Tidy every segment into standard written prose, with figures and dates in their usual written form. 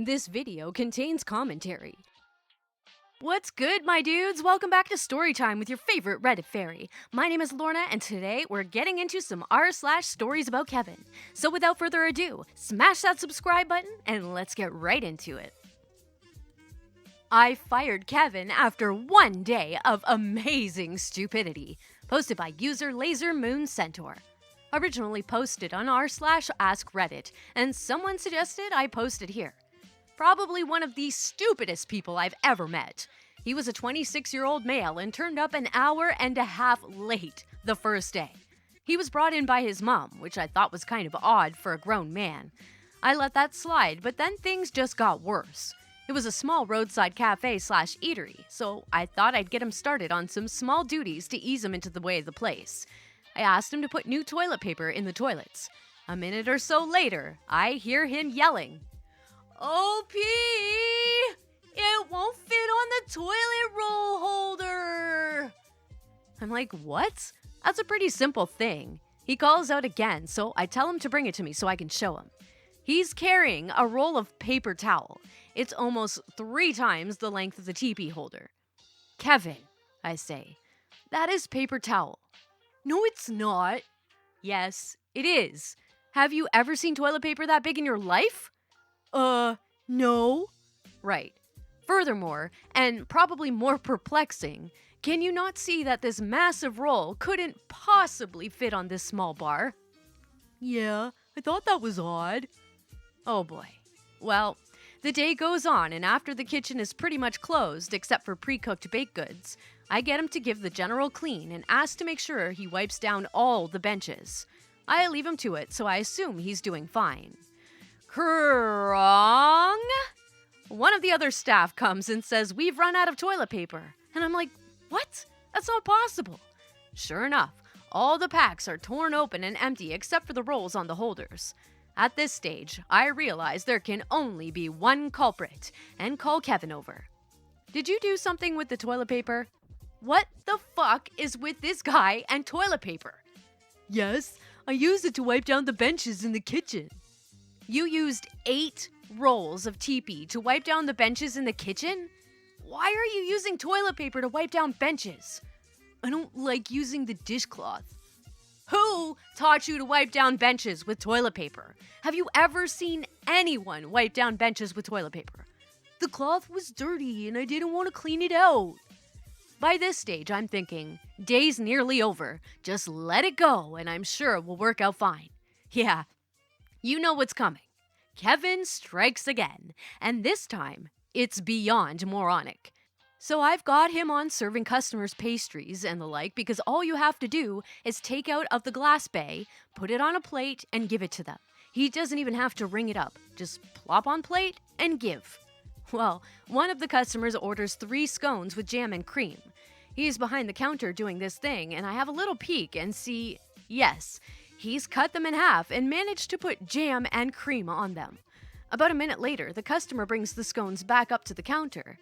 This video contains commentary. What's good, my dudes? Welcome back to Storytime with your favorite Reddit fairy. My name is Lorna, and today we're getting into some r/StoriesAboutKevin. So without further ado, smash that subscribe button and let's get right into it. I fired Kevin after one day of amazing stupidity. Posted by user LaserMoonCentaur. Originally posted on r/AskReddit, and someone suggested I post it here. Probably one of the stupidest people I've ever met. He was a 26-year-old male and turned up an hour and a half late the first day. He was brought in by his mom, which I thought was kind of odd for a grown man. I let that slide, but then things just got worse. It was a small roadside cafe/eatery, so I thought I'd get him started on some small duties to ease him into the way of the place. I asked him to put new toilet paper in the toilets. A minute or so later, I hear him yelling, "OP! It won't fit on the toilet roll holder!" I'm like, what? That's a pretty simple thing. He calls out again, so I tell him to bring it to me so I can show him. He's carrying a roll of paper towel. It's almost 3 times the length of the teepee holder. "Kevin," I say, "that is paper towel." "No, it's not." "Yes, it is. Have you ever seen toilet paper that big in your life?" No. Right. Furthermore, and probably more perplexing, can you not see that this massive roll couldn't possibly fit on this small bar? "Yeah, I thought that was odd." Oh boy. Well, the day goes on, and after the kitchen is pretty much closed except for pre-cooked baked goods, I get him to give the general clean and ask to make sure he wipes down all the benches. I leave him to it, so I assume he's doing fine. Krong! One of the other staff comes and says we've run out of toilet paper. And I'm like, what? That's not possible. Sure enough, all the packs are torn open and empty except for the rolls on the holders. At this stage, I realize there can only be one culprit and call Kevin over. "Did you do something with the toilet paper?" "What the fuck is with this guy and toilet paper?" "Yes, I used it to wipe down the benches in the kitchen." You used 8 rolls of teepee to wipe down the benches in the kitchen? Why are you using toilet paper to wipe down benches? "I don't like using the dishcloth." Who taught you to wipe down benches with toilet paper? Have you ever seen anyone wipe down benches with toilet paper? "The cloth was dirty and I didn't want to clean it out." By this stage, I'm thinking, day's nearly over. Just let it go and I'm sure it will work out fine. Yeah. You know what's coming. Kevin strikes again, and this time, it's beyond moronic. So I've got him on serving customers pastries and the like because all you have to do is take out of the glass bay, put it on a plate, and give it to them. He doesn't even have to ring it up. Just plop on plate and give. Well, one of the customers orders 3 scones with jam and cream. He's behind the counter doing this thing, and I have a little peek and see, yes, he's cut them in half and managed to put jam and cream on them. About a minute later, the customer brings the scones back up to the counter.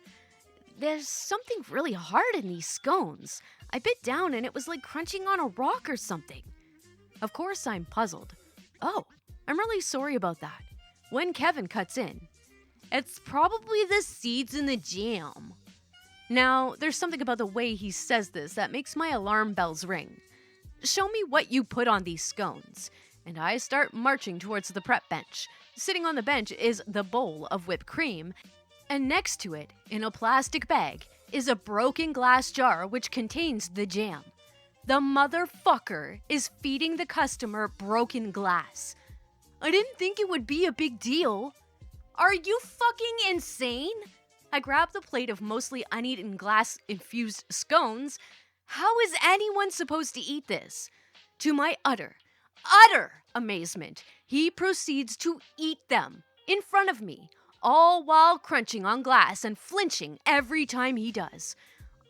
There's something really hard in these scones. I bit down and it was like crunching on a rock or something. Of course, I'm puzzled. Oh, I'm really sorry about that. When Kevin cuts in, "It's probably the seeds in the jam." Now, there's something about the way he says this that makes my alarm bells ring. "Show me what you put on these scones." And I start marching towards the prep bench. Sitting on the bench is the bowl of whipped cream, and next to it, in a plastic bag, is a broken glass jar which contains the jam. The motherfucker is feeding the customer broken glass. I didn't think it would be a big deal. Are you fucking insane? I grab the plate of mostly uneaten glass-infused scones. How is anyone supposed to eat this? To my utter amazement, he proceeds to eat them in front of me, all while crunching on glass and flinching every time he does.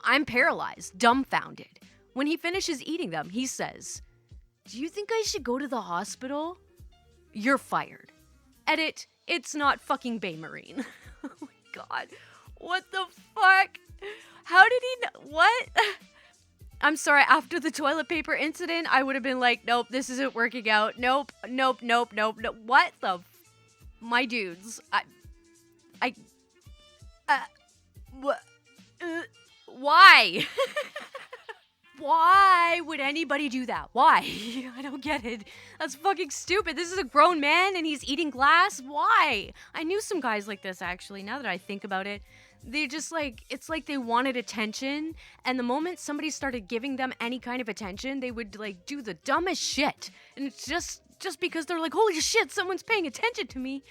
I'm paralyzed, dumbfounded. When he finishes eating them, he says, "Do you think I should go to the hospital?" "You're fired." Edit, it's not fucking Bay Marine. Oh my god. What the fuck? How did he know? What? I'm sorry, after the toilet paper incident, I would have been like, nope, this isn't working out. Nope. What the? My dudes. Why? Why would anybody do that? Why? I don't get it. That's fucking stupid. This is a grown man and he's eating glass? Why? I knew some guys like this, actually, now that I think about it. They just it's like they wanted attention, and the moment somebody started giving them any kind of attention, they would do the dumbest shit. And it's just because they're like, holy shit, someone's paying attention to me.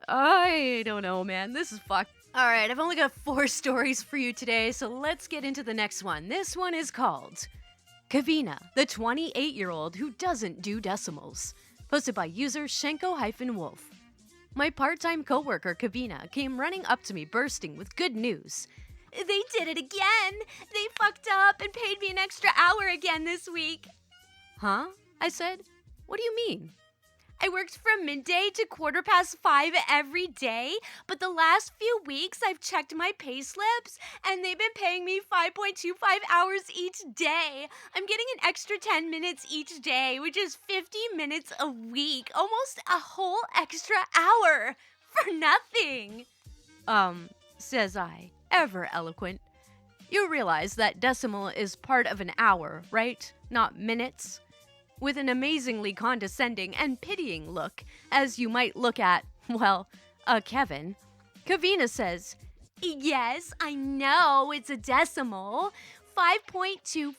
I don't know, man. This is fucked. All right, I've only got 4 stories for you today, so let's get into the next one. This one is called Kavina, the 28-year-old who doesn't do decimals. Posted by user Shenko-Wolf. My part-time coworker, Kavina, came running up to me bursting with good news. They did it again! They fucked up and paid me an extra hour again this week. Huh? I said. What do you mean? I worked from midday to 5:15 every day, but the last few weeks I've checked my pay slips, and they've been paying me 5.25 hours each day. I'm getting an extra 10 minutes each day, which is 50 minutes a week, almost a whole extra hour, for nothing. Says I, ever eloquent. You realize that decimal is part of an hour, right? Not minutes? With an amazingly condescending and pitying look, as you might look at, well, Kevin, Kavina says, yes, I know it's a decimal. 5.25.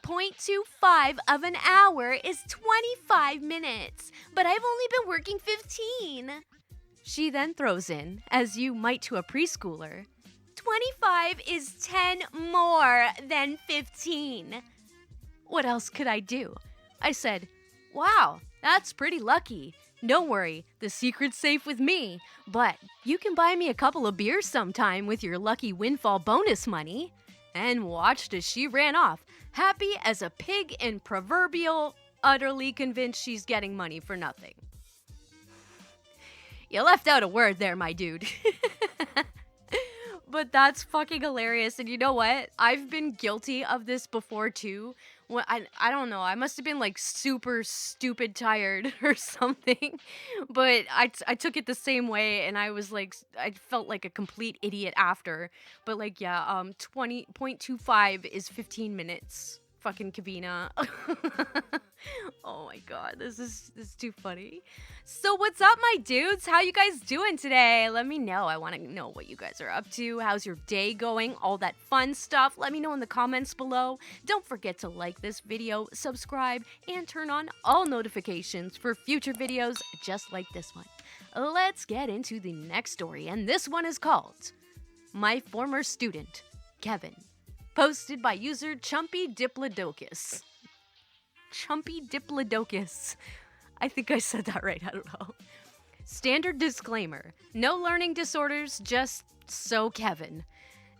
0.25 of an hour is 25 minutes, but I've only been working 15. She then throws in, as you might to a preschooler, 25 is 10 more than 15. What else could I do? I said, wow, that's pretty lucky. Don't worry, the secret's safe with me. But you can buy me a couple of beers sometime with your lucky windfall bonus money. And watched as she ran off, happy as a pig in proverbial, utterly convinced she's getting money for nothing. You left out a word there, my dude. But that's fucking hilarious. And you know what? I've been guilty of this before too. Well, I don't know. I must have been super stupid tired or something. But I took it the same way, and I was I felt like a complete idiot after. But 20.25 is 15 minutes. Fucking Kavina. Oh my god, this is too funny. So what's up, my dudes? How you guys doing today? Let me know. I want to know what you guys are up to. How's your day going? All that fun stuff. Let me know in the comments below. Don't forget to like this video, subscribe, and turn on all notifications for future videos just like this one. Let's get into the next story, and this one is called My Former Student, Kevin. Posted by user Chumpy Diplodocus. Chumpy Diplodocus. I think I said that right, I don't know. Standard disclaimer, no learning disorders, just so Kevin.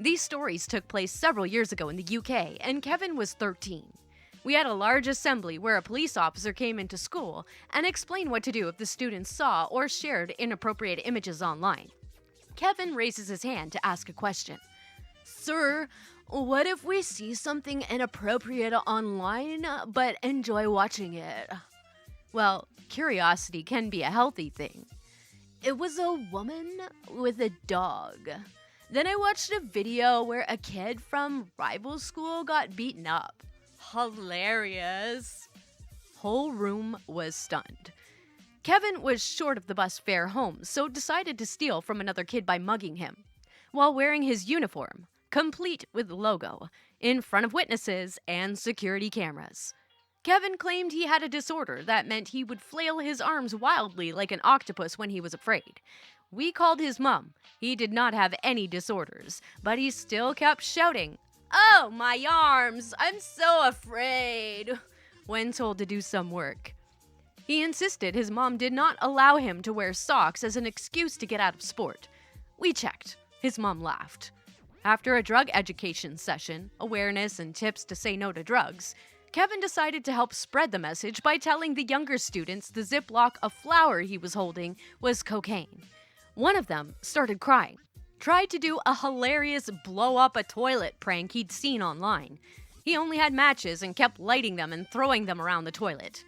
These stories took place several years ago in the UK, and Kevin was 13. We had a large assembly where a police officer came into school and explained what to do if the students saw or shared inappropriate images online. Kevin raises his hand to ask a question. Sir, what if we see something inappropriate online, but enjoy watching it? Well, curiosity can be a healthy thing. It was a woman with a dog. Then I watched a video where a kid from rival school got beaten up. Hilarious. Whole room was stunned. Kevin was short of the bus fare home, so decided to steal from another kid by mugging him, while wearing his uniform, complete with logo, in front of witnesses and security cameras. Kevin claimed he had a disorder that meant he would flail his arms wildly like an octopus when he was afraid. We called his mom. He did not have any disorders, but he still kept shouting, "Oh, my arms! I'm so afraid!" when told to do some work. He insisted his mom did not allow him to wear socks as an excuse to get out of sport. We checked. His mom laughed. After a drug education session, awareness and tips to say no to drugs, Kevin decided to help spread the message by telling the younger students the Ziploc of flour he was holding was cocaine. One of them started crying, tried to do a hilarious blow up a toilet prank he'd seen online. He only had matches and kept lighting them and throwing them around the toilet.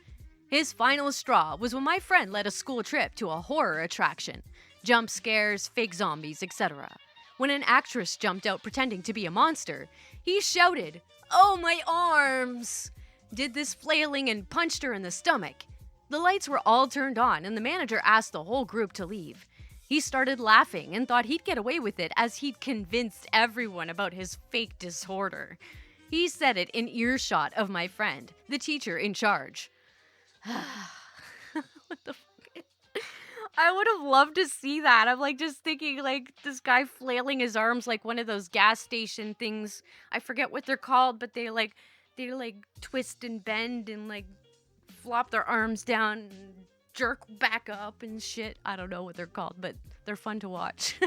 His final straw was when my friend led a school trip to a horror attraction. jump scares, fake zombies, etc. When an actress jumped out pretending to be a monster, he shouted, "Oh, my arms!" Did this flailing and punched her in the stomach. The lights were all turned on and the manager asked the whole group to leave. He started laughing and thought he'd get away with it as he'd convinced everyone about his fake disorder. He said it in earshot of my friend, the teacher in charge. What the fuck? I would have loved to see that. I'm like just thinking like this guy flailing his arms like one of those gas station things. I forget what they're called, but they twist and bend and like flop their arms down and jerk back up and shit. I don't know what they're called, but they're fun to watch.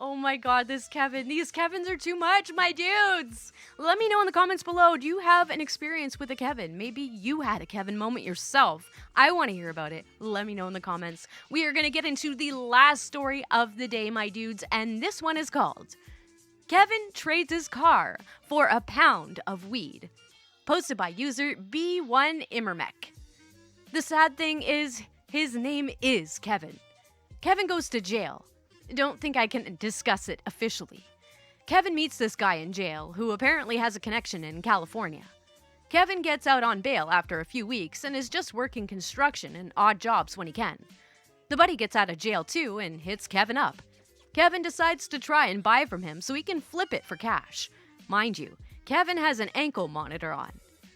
Oh my god, these Kevins are too much, my dudes! Let me know in the comments below, do you have an experience with a Kevin? Maybe you had a Kevin moment yourself. I want to hear about it. Let me know in the comments. We are going to get into the last story of the day, my dudes, and this one is called Kevin Trades His Car for a Pound of Weed. Posted by user B1Immermech. The sad thing is, his name is Kevin. Kevin goes to jail. Don't think I can discuss it officially. Kevin meets this guy in jail, who apparently has a connection in California. Kevin gets out on bail after a few weeks and is just working construction and odd jobs when he can. The buddy gets out of jail too and hits Kevin up. Kevin decides to try and buy from him so he can flip it for cash. Mind you, Kevin has an ankle monitor on.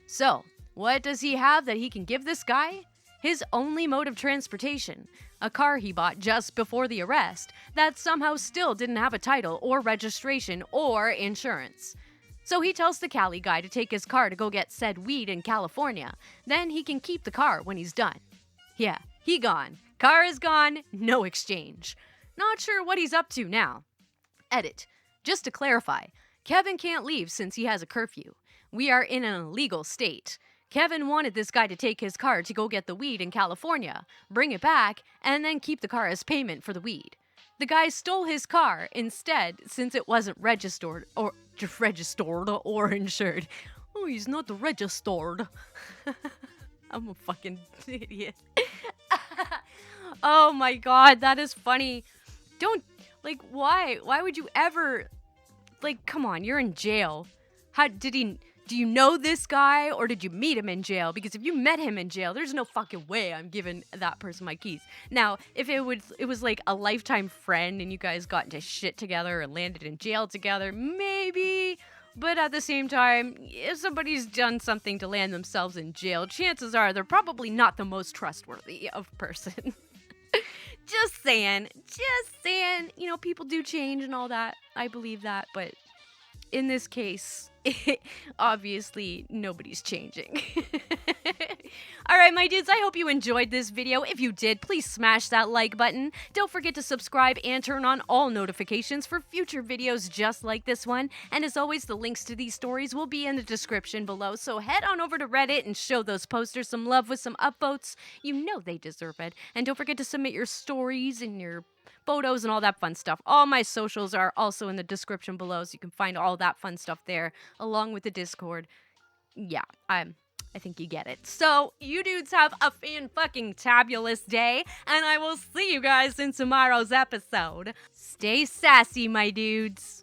So, what does he have that he can give this guy? His only mode of transportation, a car he bought just before the arrest that somehow still didn't have a title or registration or insurance. So he tells the Cali guy to take his car to go get said weed in California, then he can keep the car when he's done. Yeah, he gone. Car is gone, no exchange. Not sure what he's up to now. Edit. Just to clarify, Kevin can't leave since he has a curfew. We are in an illegal state. Kevin wanted this guy to take his car to go get the weed in California, bring it back, and then keep the car as payment for the weed. The guy stole his car instead since it wasn't registered or insured. Oh, he's not registered. I'm a fucking idiot. Oh my god, that is funny. Why? Why would you ever, come on, you're in jail. Do you know this guy or did you meet him in jail? Because if you met him in jail, there's no fucking way I'm giving that person my keys. Now, if it was like a lifetime friend and you guys got into shit together and landed in jail together, maybe. But at the same time, if somebody's done something to land themselves in jail, chances are they're probably not the most trustworthy of person. Just saying. You know, people do change and all that. I believe that, but in this case, obviously, nobody's changing. Alright, my dudes, I hope you enjoyed this video. If you did, please smash that like button. Don't forget to subscribe and turn on all notifications for future videos just like this one. And as always, the links to these stories will be in the description below, so head on over to Reddit and show those posters some love with some upvotes. You know they deserve it. And don't forget to submit your stories and your photos and all that fun stuff. All my socials are also in the description below, so you can find all that fun stuff there, along with the Discord. Yeah, I think you get it. So, you dudes have a fan-fucking-tabulous day, and I will see you guys in tomorrow's episode. Stay sassy, my dudes.